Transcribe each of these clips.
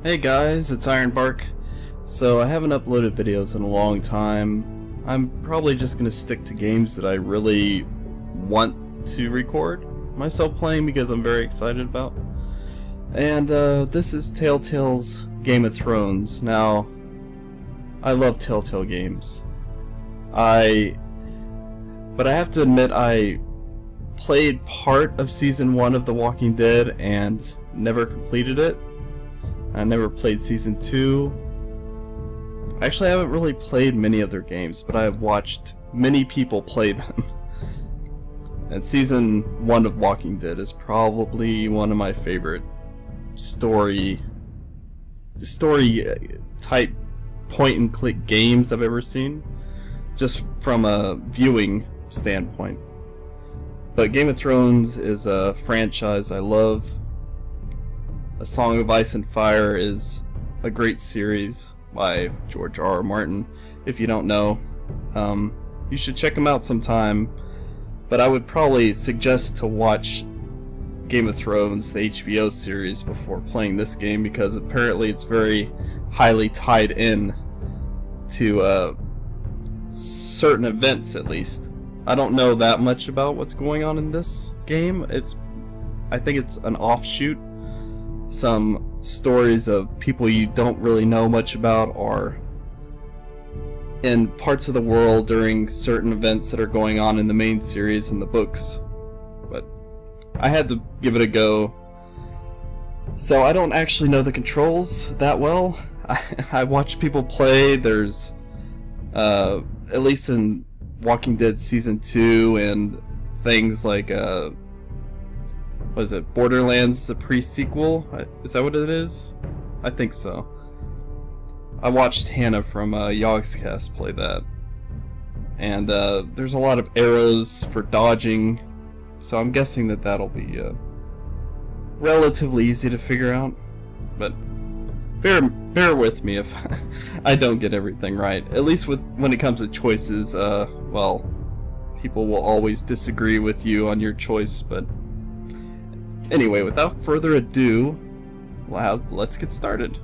Hey guys, it's Ironbark. So I haven't uploaded videos in a long time. I'm probably just gonna stick to games that I really want to record myself playing because I'm very excited about. And this is TellTale's Game of Thrones. Now, I love TellTale games. But I have to admit I played part of Season 1 of The Walking Dead and never completed it. I never played Season 2. Actually, I haven't really played many of their games, but I have watched many people play them. And Season 1 of Walking Dead is probably one of my favorite story type point-and-click games I've ever seen, just from a viewing standpoint. But Game of Thrones is a franchise I love. A Song of Ice and Fire is a great series by George R.R. Martin. If you don't know, you should check them out sometime. But I would probably suggest to watch Game of Thrones, the HBO series, before playing this game, because apparently it's very highly tied in to certain events, at least. I don't know that much about what's going on in this game. I think it's an offshoot. Some stories of people you don't really know much about are in parts of the world during certain events that are going on in the main series and the books. But I had to give it a go. So I don't actually know the controls that well. I watch people play. There's at least in Walking Dead Season 2 and things like what is it, Borderlands, the pre-sequel? Is that what it is? I think so. I watched Hannah from Yogscast play that. And there's a lot of arrows for dodging, so I'm guessing that that'll be relatively easy to figure out. But bear with me if I don't get everything right. At least when it comes to choices, well, people will always disagree with you on your choice, but anyway, without further ado, let's get started.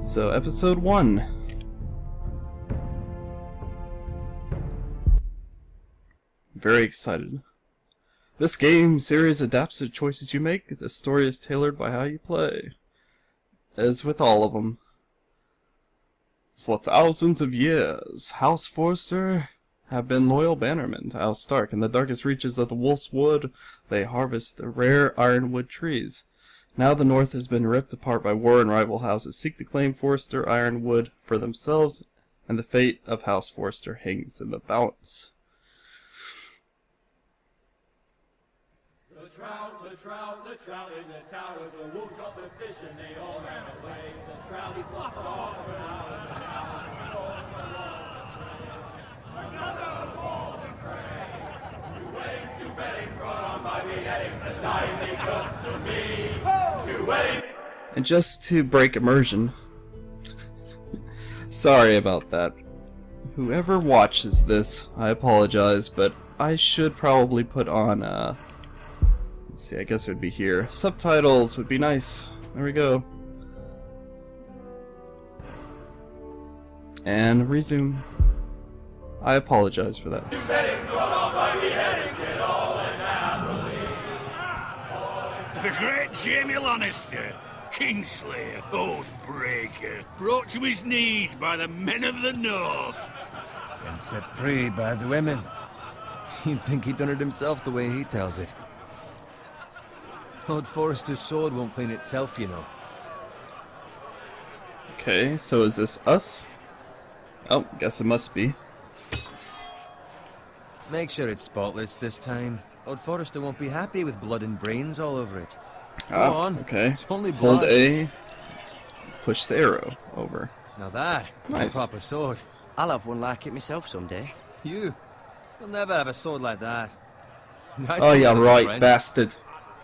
So, Episode 1. Very excited. This game series adapts to the choices you make. The story is tailored by how you play. As with all of them. For thousands of years, House Forrester have been loyal bannermen to House Stark. In the darkest reaches of the Wolf's Wood, they harvest the rare ironwood trees. Now the North has been ripped apart by war, and rival houses seek to claim Forrester ironwood for themselves, and the fate of House Forrester hangs in the balance. The trout in the towers, the wolf dropped the fish and they all ran away. The trout he flopped off for hours and hours and storms along. Another ball to prey. Two weddings brought on by beheadings, and nightly comes to me. 2 weddings. And just to break immersion, sorry about that. Whoever watches this, I apologize, but I should probably put on, let's see, I guess it would be here. Subtitles would be nice. There we go. And resume. I apologize for that. 2 weddings brought on by beheadings, yet all is happily. The great Jamie Lannister, Kingslayer, Oathbreaker, brought to his knees by the men of the North. And set free by the women. You'd think he'd done it himself the way he tells it. Lord Forrester's sword won't clean itself, you know. Okay, so is this us? Oh, guess it must be. Make sure it's spotless this time. Lord Forrester won't be happy with blood and brains all over it. Go on. Okay. It's only blood. Hold A. Push the arrow over. Now that is Nice. a proper sword. I'll have one like it myself someday. You'll never have a sword like that. Nice Oh yeah, one as a right, friend. bastard.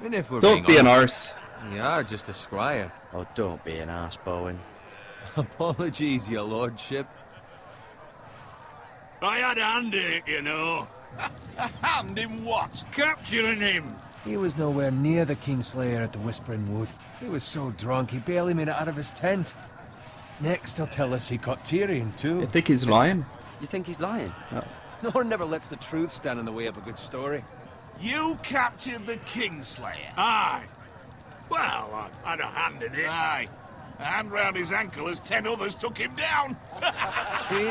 And if we're Don't being be an honest, arse. you are just a squire. Oh, don't be an arse, Bowen. Apologies, your lordship. I had a hand in it, you know. A hand in what? Capturing him. He was nowhere near the Kingslayer at the Whispering Wood. He was so drunk he barely made it out of his tent. Next, he'll tell us he caught Tyrion too. I think he's lying. You think he's lying? No. No one never lets the truth stand in the way of a good story. You captured the Kingslayer. Aye. Well, I had a hand in it. Aye. A hand round his ankle as 10 others took him down. See?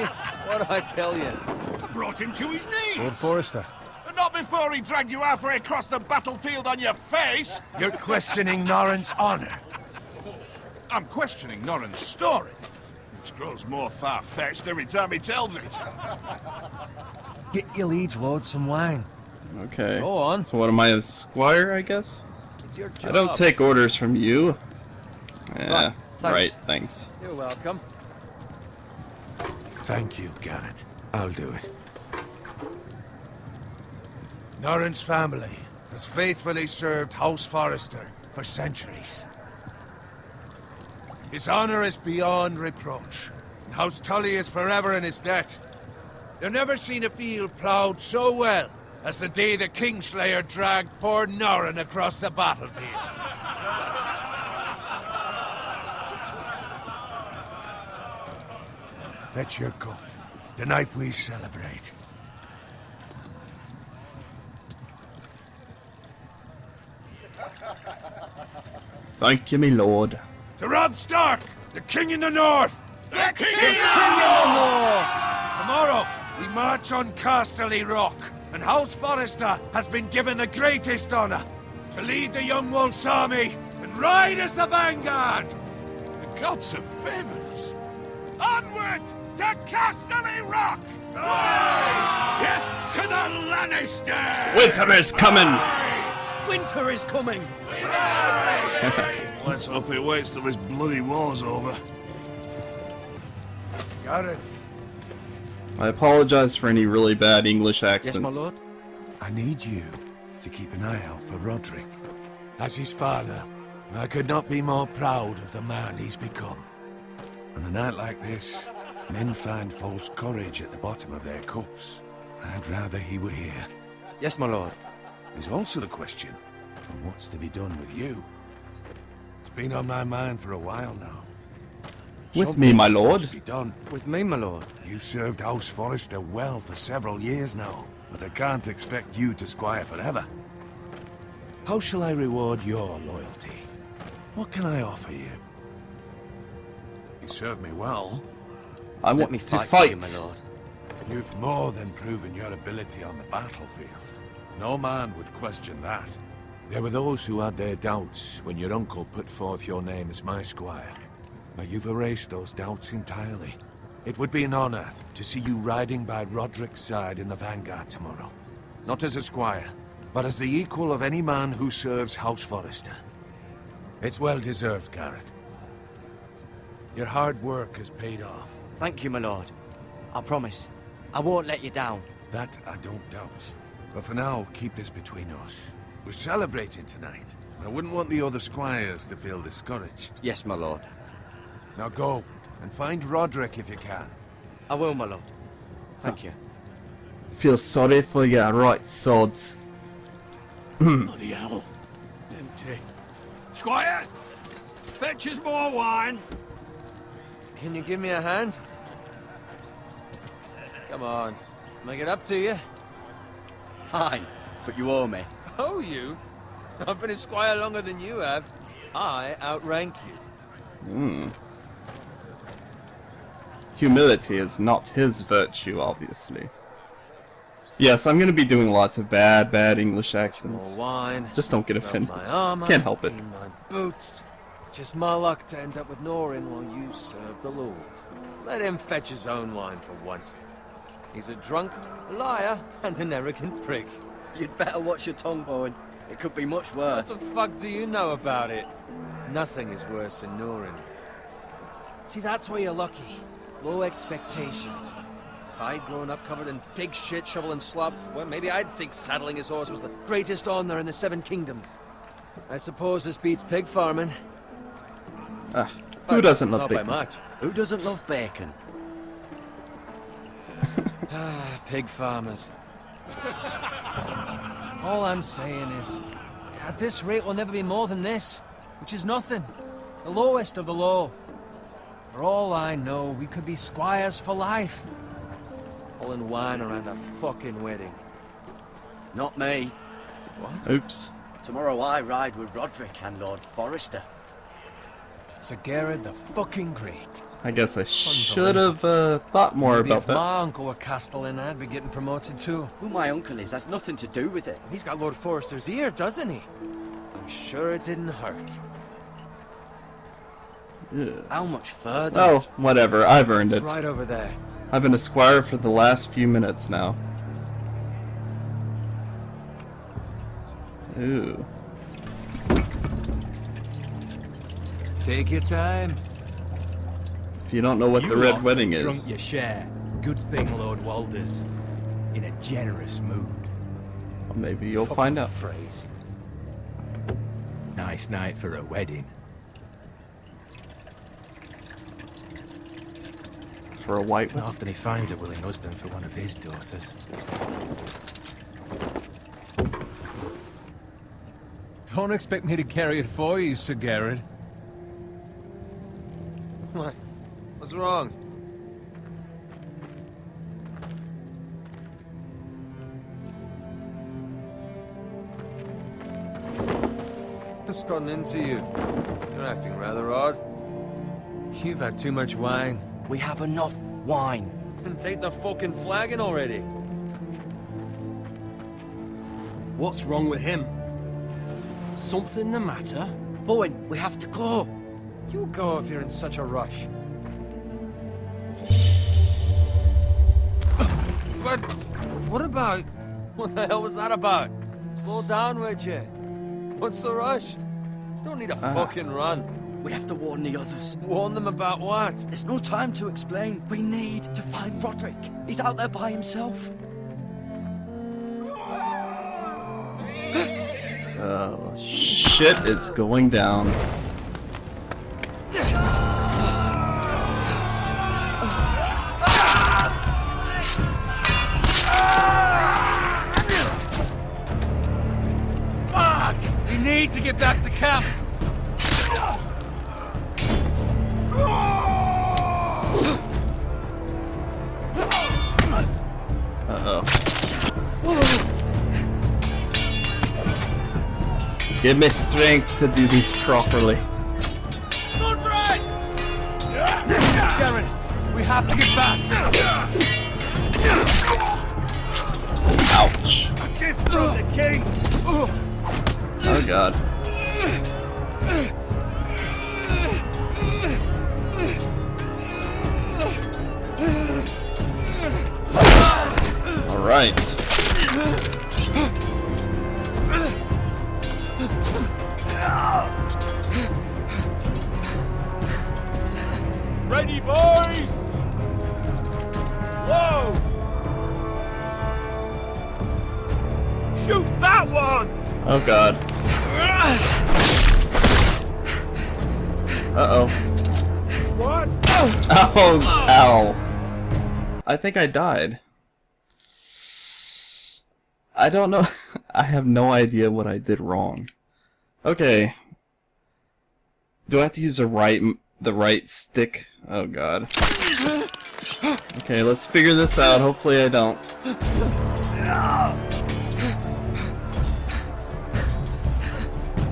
What'd I tell you? I brought him to his knees. Lord Forrester. Not before he dragged you halfway across the battlefield on your face. You're questioning Norrin's honor. I'm questioning Norrin's story, which grows more far-fetched every time he tells it. Get your liege lord some wine. Okay. Go on. So what am I, a squire, I guess? It's your job. I don't take orders from you. Yeah, Thanks. right, thanks. You're welcome. Thank you, Gared. I'll do it. Norrin's family has faithfully served House Forrester for centuries. His honor is beyond reproach, and House Tully is forever in his debt. You've never seen a field ploughed so well as the day the Kingslayer dragged poor Norrin across the battlefield. Fetch your cup. Tonight we celebrate. Thank you, me lord. To Robb Stark, the King in the North! The King in the North! Tomorrow, we march on Casterly Rock, and House Forrester has been given the greatest honor to lead the Young Wolf's army and ride as the vanguard! The gods have favored us. Onward to Casterly Rock! Death to the Lannister! Winter is coming! Winter is coming! Let's hope it waits till this bloody war's over. Got it. I apologize for any really bad English accents. Yes, my lord? I need you to keep an eye out for Roderick. As his father, I could not be more proud of the man he's become. On a night like this, men find false courage at the bottom of their cups. I'd rather he were here. Yes, my lord. There's also the question of what's to be done with you. It's been on my mind for a while now. With me, my lord. Must be done. With me, my lord. You've served House Forrester well for several years now, but I can't expect you to squire forever. How shall I reward your loyalty? What can I offer you? You served me well. I Let want me to fight fight. for you, my lord. You've more than proven your ability on the battlefield. No man would question that. There were those who had their doubts when your uncle put forth your name as my squire. But you've erased those doubts entirely. It would be an honor to see you riding by Roderick's side in the vanguard tomorrow. Not as a squire, but as the equal of any man who serves House Forrester. It's well deserved, Gared. Your hard work has paid off. Thank you, my lord. I promise. I won't let you down. That I don't doubt. But for now, keep this between us. We're celebrating tonight. I wouldn't want the other squires to feel discouraged. Yes, my lord. Now go, and find Roderick if you can. I will, my lord. Thank you. Feel sorry for you, right, sods. Bloody hell. Empty. Squire! Fetch us more wine. Can you give me a hand? Come on. Make it up to you. Fine, but you owe me. Oh, you? I've been a squire longer than you have. I outrank you. Hmm. Humility is not his virtue, obviously. Yes, I'm gonna be doing lots of bad English accents. More wine. Just don't get Not offended. my armor, Can't help it. in my boots. Just my luck to end up with Norrin while you serve the Lord. Let him fetch his own wine for once. He's a drunk, a liar, and an arrogant prick. You'd better watch your tongue, Bowen. It could be much worse. What the fuck do you know about it? Nothing is worse than Norrin. See, that's where you're lucky. Low expectations. If I'd grown up covered in pig shit, shovel and slop, well, maybe I'd think saddling his horse was the greatest honor in the Seven Kingdoms. I suppose this beats pig farming. Ah, who doesn't love Not bacon? by much. Who doesn't love bacon? Pig farmers. All I'm saying is, At this rate, we'll never be more than this, which is nothing. The lowest of the low. For all I know, we could be squires for life. All in wine around a fucking wedding. Not me. What? Oops. Tomorrow I ride with Roderick and Lord Forrester. Sir Gared the fucking Great. I guess I should have thought more Maybe about if that. my uncle were Castellan, I'd be getting promoted too. Who my uncle is has nothing to do with it. He's got Lord Forrester's ear, doesn't he? I'm sure it didn't hurt. Ugh. How much further? Oh, whatever. I've earned It's it. right over there. I've been a squire for the last few minutes now. Ooh. Take your time. If you don't know what the Red Wedding is. Drunk your share. Good thing Lord Walder's in a generous mood. Well, maybe you'll find out. Phrase. Nice night for a wedding. For a white Not one. often he finds a willing husband for one of his daughters. Don't expect me to carry it for you, Sir Gared. What? What's wrong? What's gotten into you? You're acting rather odd. You've had too much wine. We have enough wine. Then take the fucking flagon already. What's wrong with him? Something the matter? Bowen, we have to go. You go if you're in such a rush. But what about... What the hell was that about? Slow down, would you? What's the rush? Just don't need a fucking run. We have to warn the others. Warn them about what? There's no time to explain. We need to find Roderick. He's out there by himself. Oh, shit is going down. Fuck! We need to get back to camp. Uh-oh. Give me strength to do this properly. Not right! Gared, we have to get back. Ouch. A gift from the king. Oh god. Alright. Ready, boys! Whoa! Shoot that one! Oh god. Uh-oh. What? Oh, ow. I think I died. I don't know. I have no idea what I did wrong. Okay. Do I have to use the right stick? Oh god. Okay, let's figure this out. Hopefully I don't.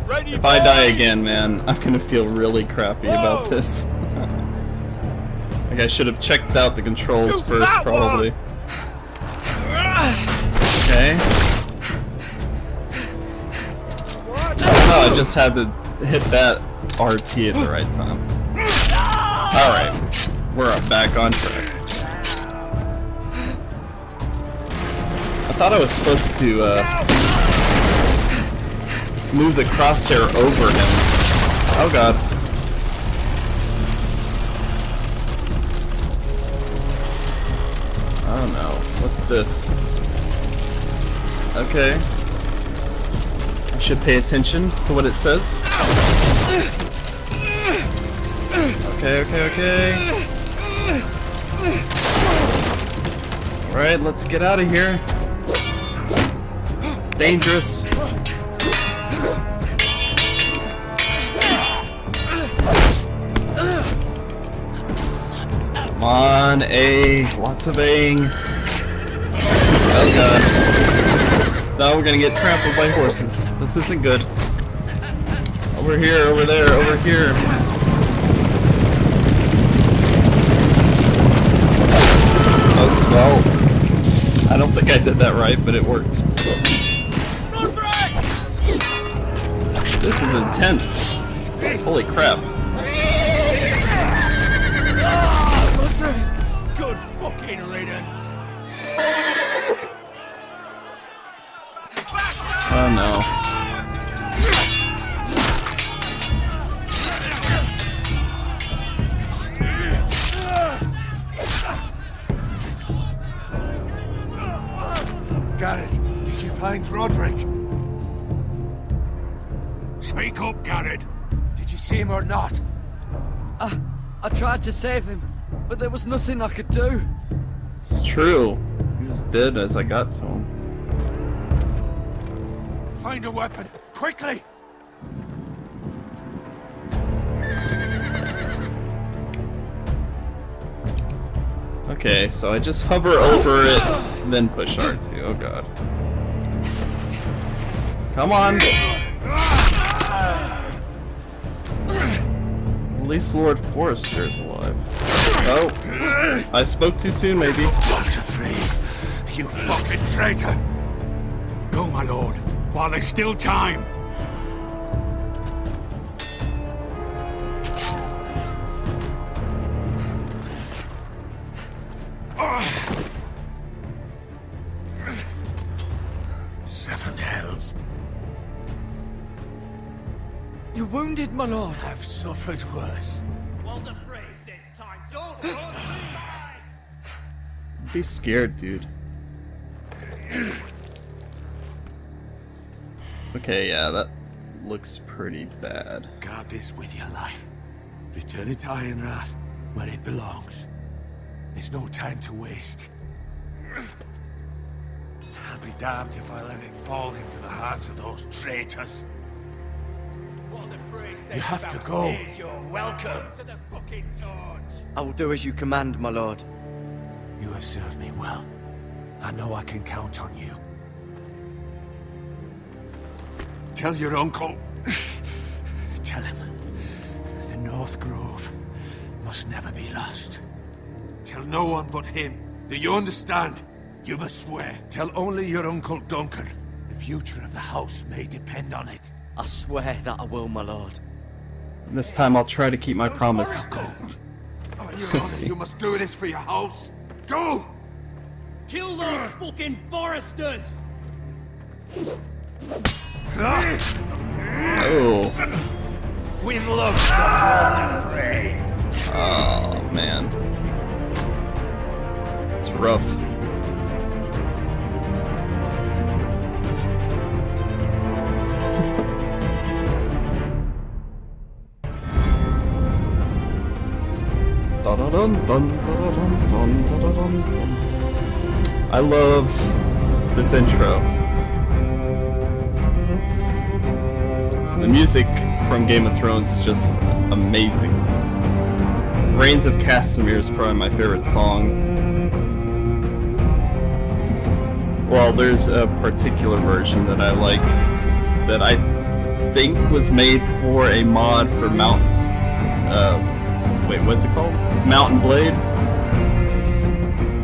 Ready, If I die again, man, I'm gonna feel really crappy about this. Like I should have checked out the controls Shoot first, that probably. Okay. Oh, I just had to hit that RT at the right time. Alright, we're back on track. I thought I was supposed to move the crosshair over him. Oh god. Oh no, what's this? Okay. I should pay attention to what it says. Okay. Alright, let's get out of here. Dangerous. Come on, A. Lots of A-ing. Oh god. Now we're gonna get trampled by horses. This isn't good. Over here, over there, over here. Oh, well. I don't think I did that right, but it worked. This is intense. Holy crap. Good fucking riddance. Oh no. Gared, did you find Roderick? Speak up, Gared. Did you see him or not? I tried to save him, but there was nothing I could do. It's true. He was dead as I got to him. Find a weapon, quickly! Okay, so I just hover over it, then push R2. Oh god. Come on! At least Lord Forrester is alive. Oh. I spoke too soon, maybe. Walter Free, you fucking traitor! Go, my lord, while there's still time. Seven hells. You're wounded, my lord. I've suffered worse. Walter Frey says time. Don't run. Be scared, dude. Okay, yeah, that looks pretty bad. Guard this with your life. Return it to Ironrath, where it belongs. There's no time to waste. I'll be damned if I let it fall into the hands of those traitors. Walter Frey says You have to go. You're welcome to the fucking torch. I will do as you command, my lord. You have served me well. I know I can count on you. Tell your uncle. Tell him. The North Grove must never be lost. Tell no one but him. Do you understand? You must swear. Tell only your Uncle Duncan. The future of the house may depend on it. I swear that I will, my lord. This time I'll try to keep my promise. Go. Let's see. You must do this for your house. Go! Kill those fucking foresters. Oh. With love from Walter Frey. Oh, man. It's rough. I love this intro. The music from Game of Thrones is just amazing. Reigns of Castamere is probably my favorite song. Well, there's a particular version that I like that I think was made for a mod for wait, what's it called? Mountain Blade.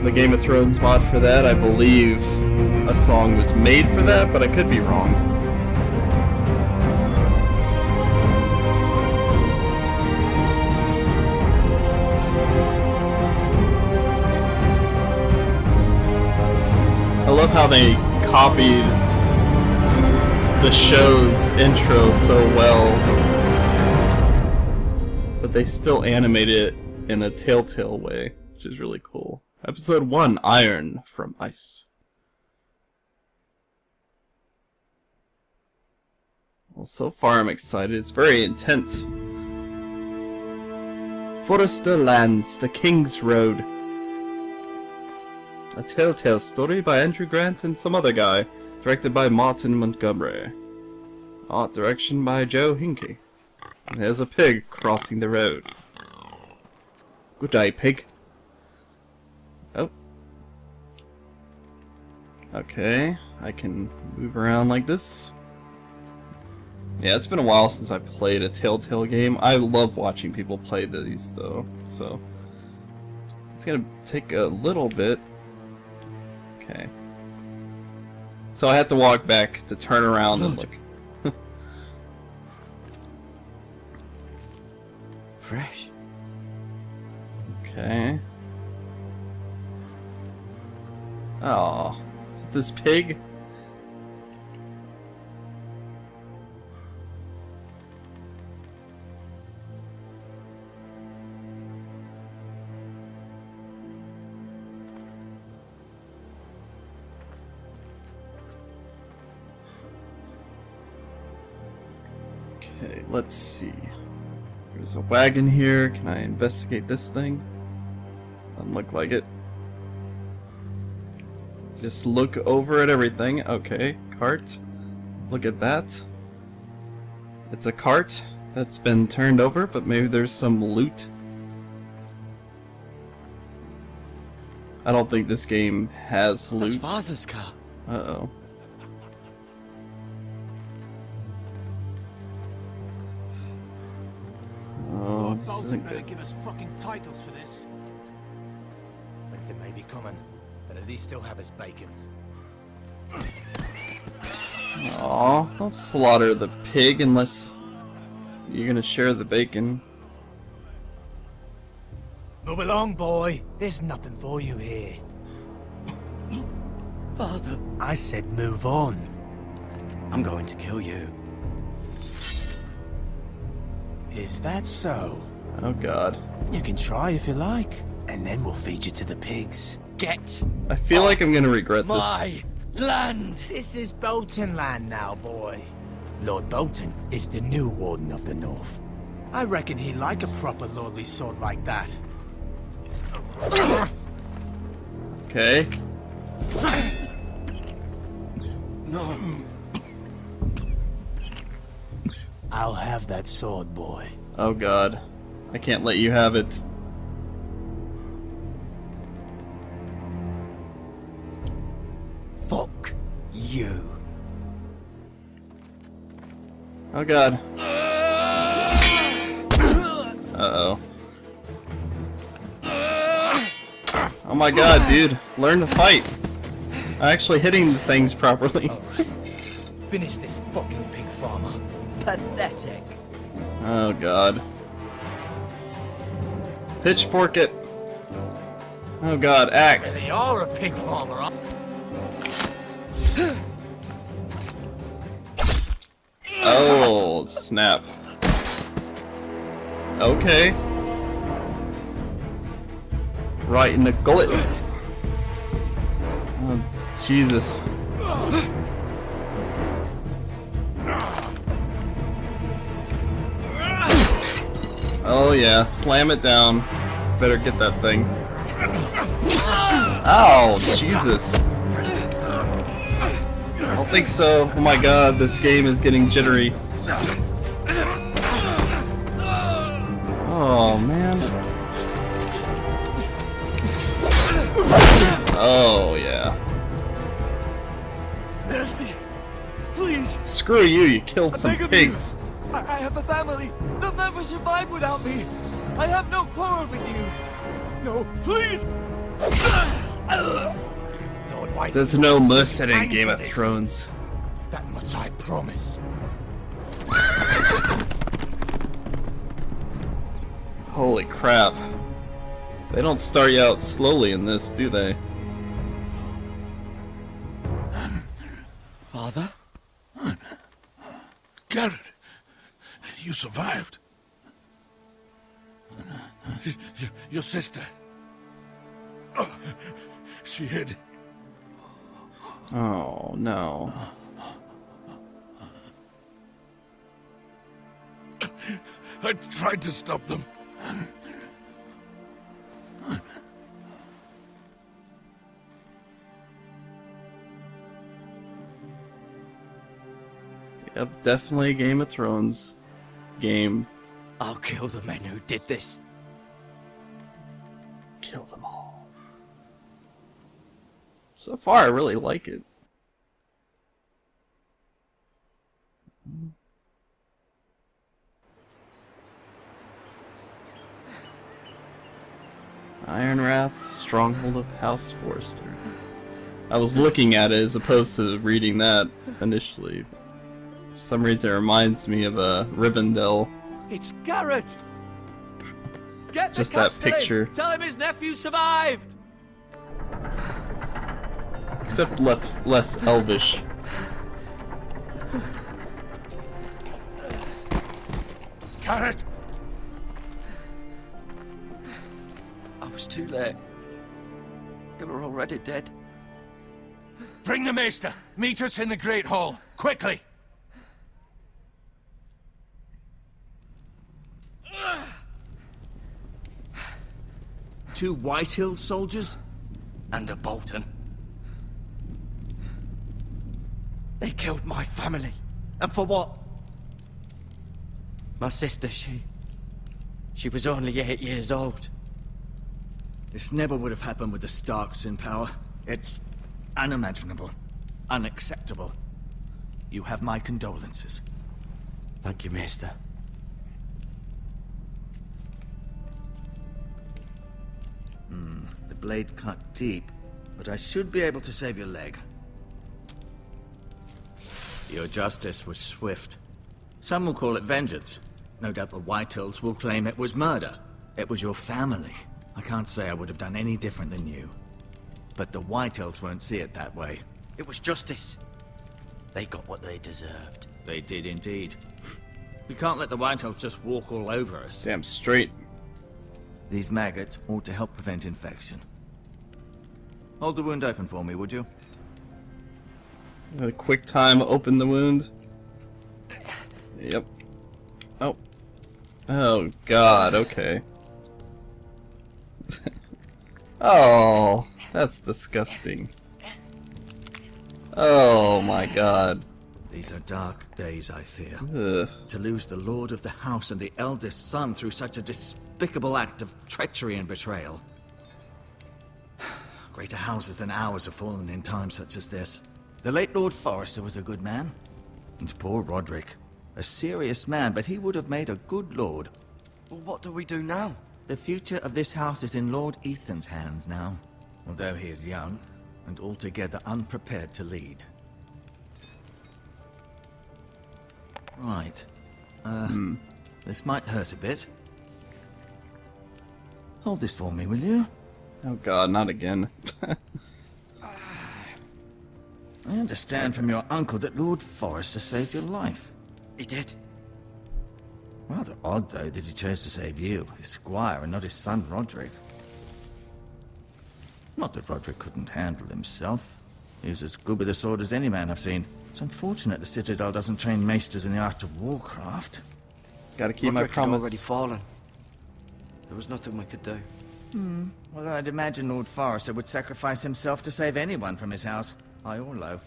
The Game of Thrones mod for that, I believe a song was made for that, but I could be wrong. I love how they copied the show's intro so well, but they still animate it in a TellTale way, which is really cool. Episode 1, Iron from Ice. Well, so far I'm excited. It's very intense. Forrester Lands, The King's Road. A TellTale story by Andrew Grant and some other guy. Directed by Martin Montgomery. Art direction by Joe Hinkey. And there's a pig crossing the road. Good day, pig. Oh. Okay, I can move around like this. Yeah, it's been a while since I played a TellTale game. I love watching people play these, though, so it's gonna take a little bit. Okay. So I have to walk back to turn around and look. Fresh. Okay. Oh, is it this pig? Okay, let's see. There's a wagon here. Can I investigate this thing? Doesn't look like it. Just look over at everything. Okay, cart. Look at that. It's a cart that's been turned over, but maybe there's some loot. I don't think this game has loot. That's Father's car. Uh-oh. Oh, this isn't better good. give us fucking titles for this. Winter may be coming, but at least still have his bacon. Aw, don't slaughter the pig unless you're gonna share the bacon. Move along, boy. There's nothing for you here. Father, I said move on. I'm going to kill you. Is that so? Oh god. You can try if you like, and then we'll feed you to the pigs. Get I feel like I'm gonna regret this. my land! This is Bolton land now, boy. Lord Bolton is the new Warden of the North. I reckon he'd like a proper lordly sword like that. Okay. No. I'll have that sword, boy. Oh god. I can't let you have it. Fuck you. Oh god. Uh-oh. Oh my god, dude. Learn to fight. I'm actually hitting the things properly. Alright. Finish this fucking pig farmer. Pathetic. Oh god. Pitchfork it. Oh god, axe. Really are a pig farmer, huh? Oh, snap. Okay. Right in the gullet. Oh, Jesus. Oh yeah, slam it down. Better get that thing. Ow, Jesus. I don't think so. Oh my god, this game is getting jittery. Oh man. Oh yeah. Mercy! Please! Screw you, you killed some beg of pigs. I have a family! They'll never survive without me! I have no quarrel with you! No, please! Lord White, There's no mercy in thank Game you of for this. Thrones. That much I promise. Holy crap. They don't start you out slowly in this, do they? Father? Gared, you survived. Your sister. Oh, she hid. Oh no. I tried to stop them. Yep, definitely a Game of Thrones game. I'll kill the men who did this. Kill them all. So far, I really like it. Ironwrath, Stronghold of House Forrester. I was looking at it as opposed to reading that initially. For some reason, it reminds me of Rivendell. It's Gared! Get Just the that Castellan! picture. Tell him his nephew survived! Except less elvish. Gared! I was too late. They were already dead. Bring the Maester! Meet us in the Great Hall! Quickly! Two Whitehill soldiers? And a Bolton. They killed my family. And for what? My sister, she was only 8 years old. This never would have happened with the Starks in power. It's unimaginable. Unacceptable. You have my condolences. Thank you, Maester. The blade cut deep, but I should be able to save your leg. Your justice was swift. Some will call it vengeance. No doubt the Whitehills will claim it was murder. It was your family. I can't say I would have done any different than you. But the Whitehills won't see it that way. It was justice. They got what they deserved. They did indeed. We can't let the Whitehills just walk all over us. Damn straight. These maggots ought to help prevent infection. Hold the wound open for me, would you? A quick time, open the wound. Yep. Oh. Oh, God, okay. Oh, that's disgusting. Oh, my God. These are dark days, I fear. Ugh. To lose the lord of the house and the eldest son through such a despicable act of treachery and betrayal. Greater houses than ours have fallen in times such as this. The late Lord Forrester was a good man. And poor Roderick. A serious man, but he would have made a good lord. Well, what do we do now? The future of this house is in Lord Ethan's hands now. Although he is young, and altogether unprepared to lead. Right. This might hurt a bit. Hold this for me, will you? Oh, God, not again. I understand from your uncle that Lord Forrester saved your life. He did. Rather odd, though, that he chose to save you, his squire, and not his son Roderick. Not that Roderick couldn't handle himself. He was as good with a sword as any man I've seen. It's unfortunate the Citadel doesn't train maesters in the art of warcraft. Gotta keep Roderick my promise. had already fallen. There was nothing we could do. Well, I'd imagine Lord Forrester would sacrifice himself to save anyone from his house, high or low.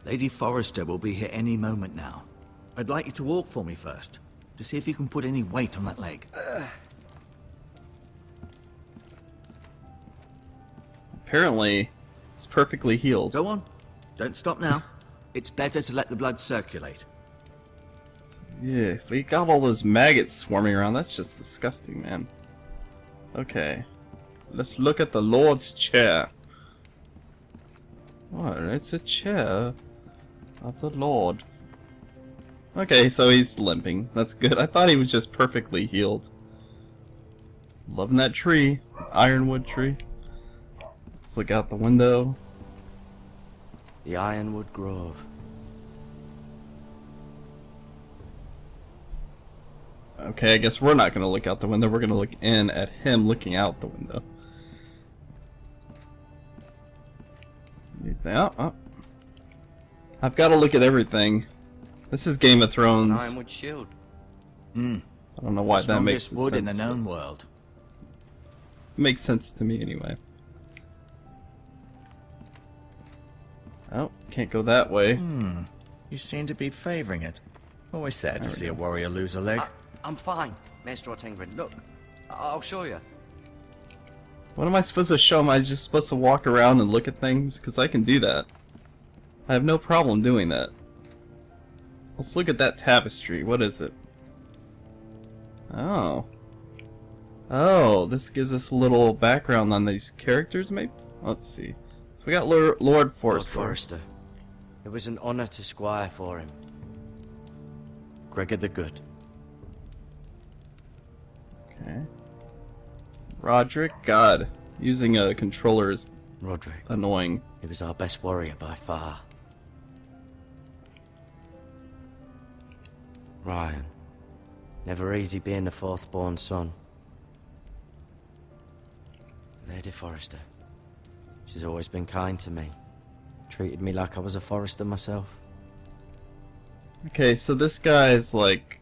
Lady Forrester will be here any moment now. I'd like you to walk for me first, to see if you can put any weight on that leg. Apparently, it's perfectly healed. Go on. Don't stop now. It's better to let the blood circulate. Yeah, if we got all those maggots swarming around, that's just disgusting, man. Okay. Let's look at the Lord's chair. What? It's a chair of the Lord. Okay, so he's limping. That's good. I thought he was just perfectly healed. Loving that tree. Ironwood tree. Let's look out the window. The Ironwood Grove. Okay, I guess we're not going to look out the window. We're going to look in at him looking out the window. Oh. I've got to look at everything. This is Game of An Thrones. Ironwood shield. I don't know why that makes Strongest sense. wood in the known world. Makes sense to me anyway. Oh, can't go that way. You seem to be favoring it. Always sad to There we see a go. warrior lose a leg. I'm fine, Maester Ortengrin. Look, I'll show you. What am I supposed to show him? Am I just supposed to walk around and look at things? Because I can do that. I have no problem doing that. Let's look at that tapestry. What is it? Oh. Oh, this gives us a little background on these characters, maybe? Let's see. So we got Lord Forrester. Lord Forrester. It was an honor to squire for him. Gregor the Good. Okay. Roderick, God. Using a controller is Roderick. annoying. He was our best warrior by far. Ryan. Never easy being the fourth-born son. Lady Forrester. She's always been kind to me. Treated me like I was a Forrester myself. Okay, so this guy is like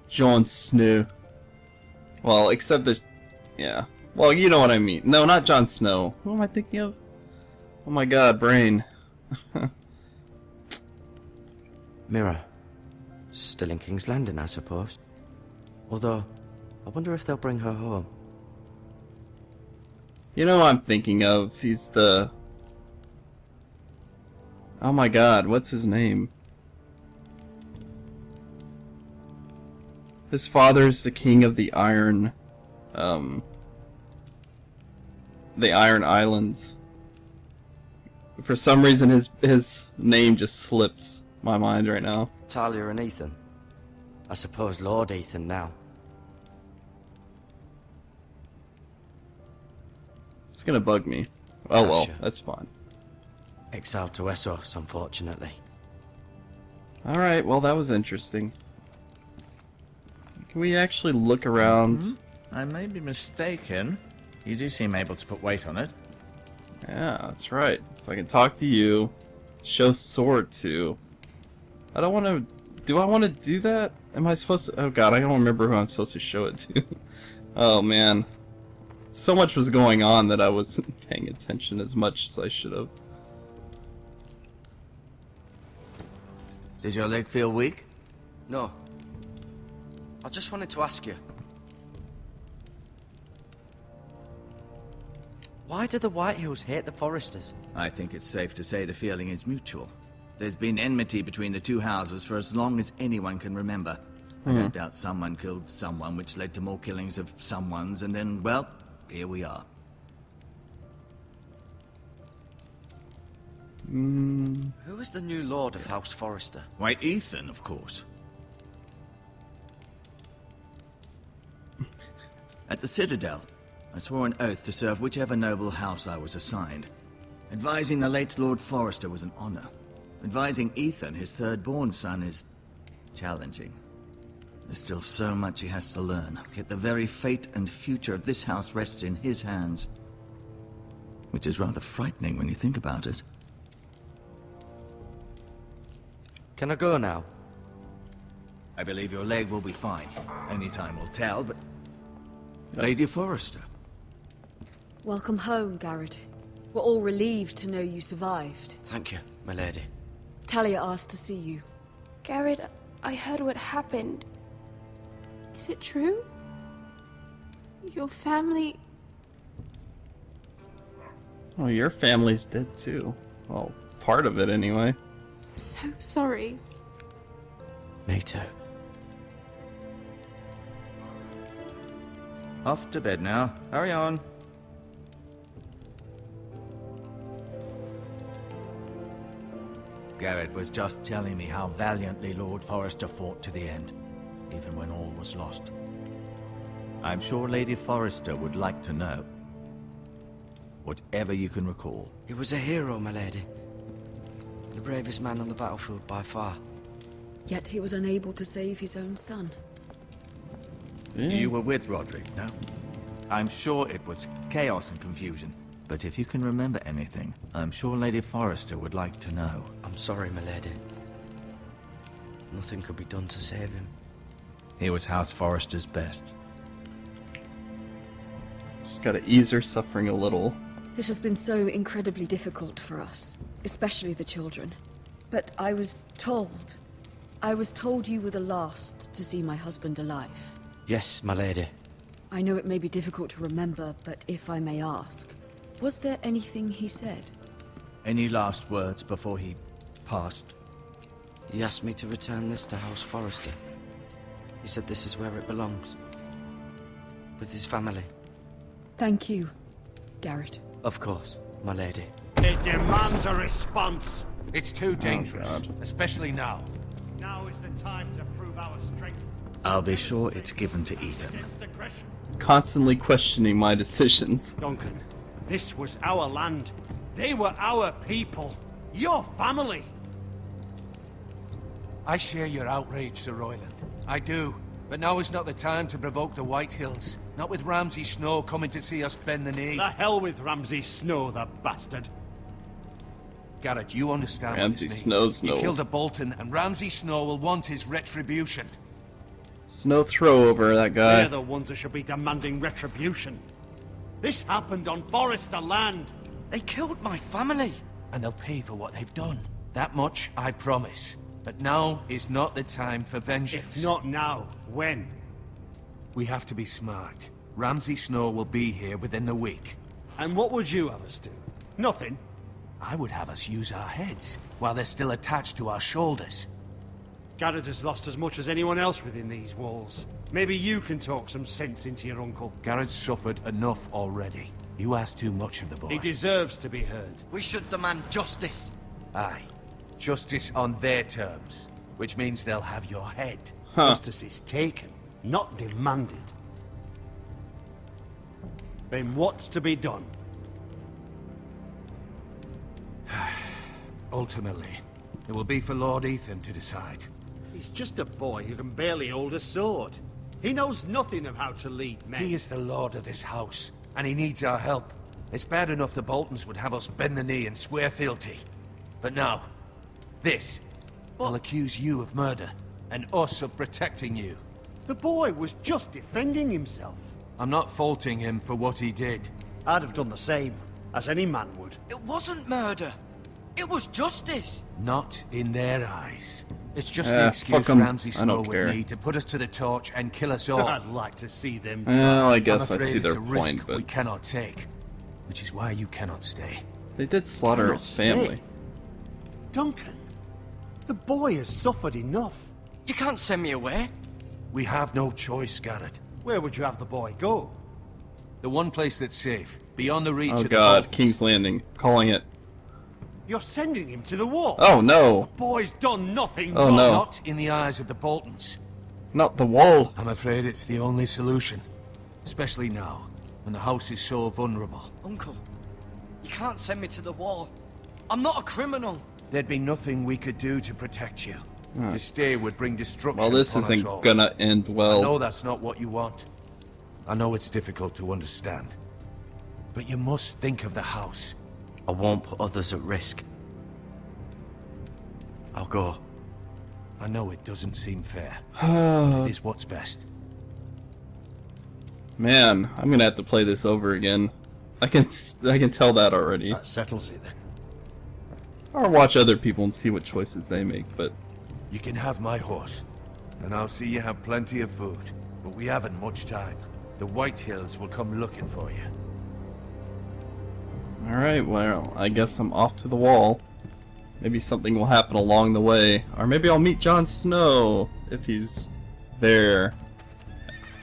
Jon Snow. Well, except the... yeah. Well, you know what I mean. No, not Jon Snow. Who am I thinking of? Oh my god, brain. Mira. Still in King's Landing, I suppose. Although, I wonder if they'll bring her home. You know what I'm thinking of? He's the... oh my god, what's his name? His father's the king of the Iron... the Iron Islands. For some reason his name just slips my mind right now. Talia and Ethan. I suppose Lord Ethan now. It's gonna bug me. Oh well, Sure. that's fine. Exiled to Essos, unfortunately. Alright, well that was interesting. Can we actually look around? I may be mistaken. You do seem able to put weight on it. Yeah, that's right. So I can talk to you, show sword to. I don't want to... do I want to do that? Am I supposed to... oh god, I don't remember who I'm supposed to show it to. Oh man. So much was going on that I wasn't paying attention as much as I should have. Did your leg feel weak? No. I just wanted to ask you. Why do the Whitehills hate the Forresters? I think it's safe to say the feeling is mutual. There's been enmity between the two houses for as long as anyone can remember. I don't doubt someone killed someone, which led to more killings of someones, and then, well, here we are. Who is the new Lord of House Forrester? Why, Ethan, of course. At the Citadel, I swore an oath to serve whichever noble house I was assigned. Advising the late Lord Forrester was an honor. Advising Ethan, his third-born son, is challenging. There's still so much he has to learn, yet the very fate and future of this house rests in his hands. Which is rather frightening when you think about it. Can I go now? I believe your leg will be fine. Only time will tell, but... Lady Forrester. Welcome home, Gared. We're all relieved to know you survived. Thank you, my lady. Talia asked to see you. Gared, I heard what happened. Is it true? Your family... Oh, your family's dead too. Well, part of it anyway. I'm so sorry. Me too. Off to bed now. Hurry on. Gared was just telling me how valiantly Lord Forrester fought to the end, even when all was lost. I'm sure Lady Forrester would like to know. Whatever you can recall. He was a hero, my lady. The bravest man on the battlefield by far. Yet he was unable to save his own son. You were with Roderick, no? I'm sure it was chaos and confusion. But if you can remember anything, I'm sure Lady Forrester would like to know. I'm sorry, my lady. Nothing could be done to save him. He was House Forrester's best. Just gotta ease her suffering a little. This has been so incredibly difficult for us, especially the children. But I was told you were the last to see my husband alive. Yes, my lady. I know it may be difficult to remember, but if I may ask, was there anything he said? Any last words before he passed? He asked me to return this to House Forrester. He said this is where it belongs. With his family. Thank you, Gared. Of course, my lady. It demands a response. It's too dangerous, especially now. Now is the time to prove our strength. I'll be sure it's given to Ethan. Against aggression. Constantly questioning my decisions. Duncan, this was our land. They were our people. Your family. I share your outrage, Sir Royland. I do. But now is not the time to provoke the White Hills. Not with Ramsay Snow coming to see us bend the knee. The hell with Ramsay Snow, the bastard. Garrett, you understand Ramsay what this Snow, means. Snow. You killed a Bolton, and Ramsay Snow will want his retribution. Snow throw over that guy. They're the ones that should be demanding retribution. This happened on Forrester land. They killed my family. And they'll pay for what they've done. That much I promise. But now is not the time for vengeance. If not now, when? We have to be smart. Ramsay Snow will be here within the week. And what would you have us do? Nothing. I would have us use our heads, while they're still attached to our shoulders. Gared has lost as much as anyone else within these walls. Maybe you can talk some sense into your uncle. Gared's suffered enough already. You ask too much of the boy. He deserves to be heard. We should demand justice. Aye. Justice on their terms, which means they'll have your head. Justice is taken, not demanded. Then what's to be done? Ultimately, it will be for Lord Ethan to decide. He's just a boy who can barely hold a sword. He knows nothing of how to lead men. He is the lord of this house, and he needs our help. It's bad enough the Boltons would have us bend the knee and swear fealty. But now, this will accuse you of murder, and us of protecting you. The boy was just defending himself. I'm not faulting him for what he did. I'd have done the same, as any man would. It wasn't murder. It was justice. Not in their eyes. It's just the excuse fuck 'em. Ramsay I Snow don't would care. need to put us to the torch and kill us all. I'd like to see them. Well, I I'm guess I afraid see it's their a risk point, but we cannot take, which is why you cannot stay. they did slaughter Cannot his family. stay. Duncan, the boy has suffered enough. You can't send me away. We have no choice, Gared. Where would you have the boy go? The one place that's safe, beyond the reach Oh of the god, Boltons. King's Landing. Calling it. You're sending him to the wall. Oh no! The boy's done nothing Oh wrong. no. Not in the eyes of the Boltons. Not the wall! I'm afraid it's the only solution. Especially now, when the house is so vulnerable. Uncle, you can't send me to the wall. I'm not a criminal. There'd be nothing we could do to protect you. To stay would bring destruction Well, this upon us isn't all. gonna end I well. know that's not what you want. I know it's difficult to understand. But you must think of the house. I won't put others at risk. I'll go. I know it doesn't seem fair, but it is what's best. Man, I'm gonna have to play this over again. I can tell that already. That settles it then. Or watch other people and see what choices they make, but You can have my horse, and I'll see you have plenty of food. But we haven't much time. The White Hills will come looking for you. alright, well, I guess I'm off to the wall. Maybe something will happen along the way. Or maybe I'll meet Jon Snow, if he's there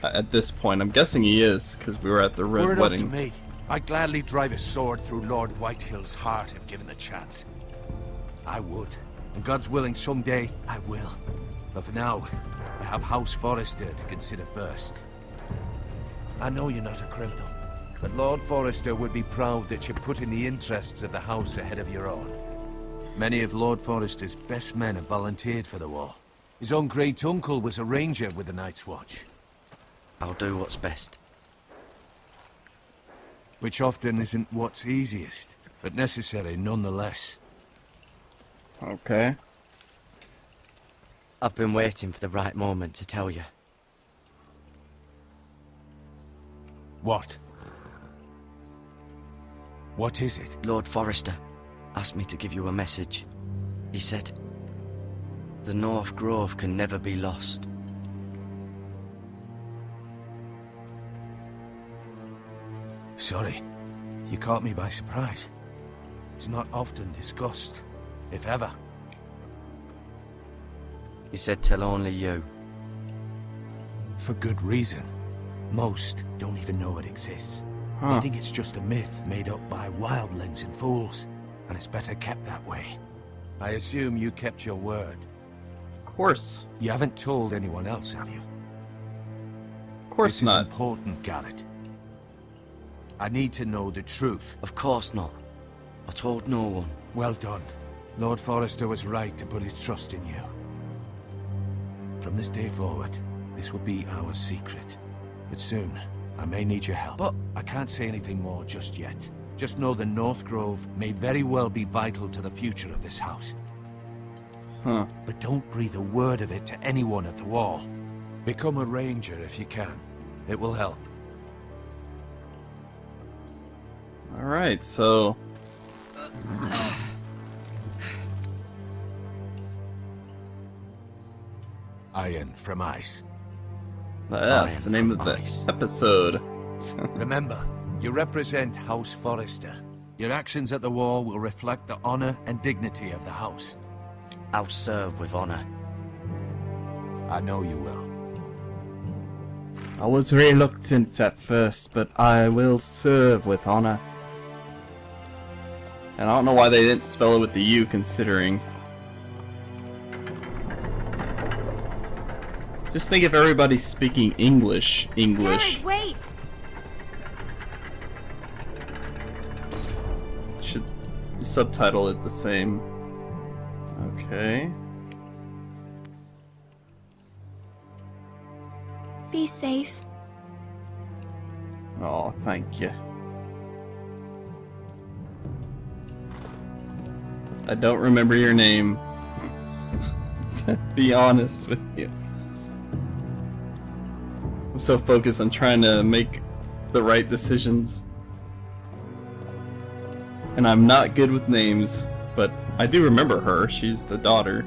at this point. I'm guessing he is, because we were at the Red Were it up to Wedding. me, I'd gladly drive a sword through Lord Whitehill's heart if given the chance. I would. And God's willing, someday I will. But for now, I have House Forrester to consider first. I know you're not a criminal, but Lord Forrester would be proud that you're putting the interests of the house ahead of your own. Many of Lord Forrester's best men have volunteered for the war. His own great uncle was a ranger with the Night's Watch. I'll do what's best. Which often isn't what's easiest, but necessary nonetheless. Okay. I've been waiting for the right moment to tell you. What? What is it? Lord Forrester asked me to give you a message. He said, the North Grove can never be lost. Sorry. You caught me by surprise. It's not often discussed, if ever. You said tell only you. For good reason. Most don't even know it exists. They think it's just a myth made up by wildlings and fools, and it's better kept that way. I assume you kept your word. Of course. You haven't told anyone else, have you? Of course this not. This is important, Gared. I need to know the truth. Of course not. I told no one. Well done. Lord Forrester was right to put his trust in you. From this day forward, this will be our secret. But soon, I may need your help. But I can't say anything more just yet. Just know the North Grove may very well be vital to the future of this house. But don't breathe a word of it to anyone at the Wall. Become a ranger if you can. It will help. Alright, so... Iron from Ice. That's the name of the episode. Remember, you represent House Forrester. Your actions at the Wall will reflect the honor and dignity of the house. I'll serve with honor. I know you will. I was reluctant at first, but I will serve with honor. And I don't know why they didn't spell it with the U, considering. Just think if everybody's speaking English. Gared, wait! Should subtitle it the same. Okay. Be safe. Oh, thank you. I don't remember your name. To be honest with you. I'm so focused on trying to make the right decisions. And I'm not good with names, but I do remember her. She's the daughter.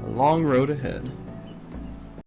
A long road ahead.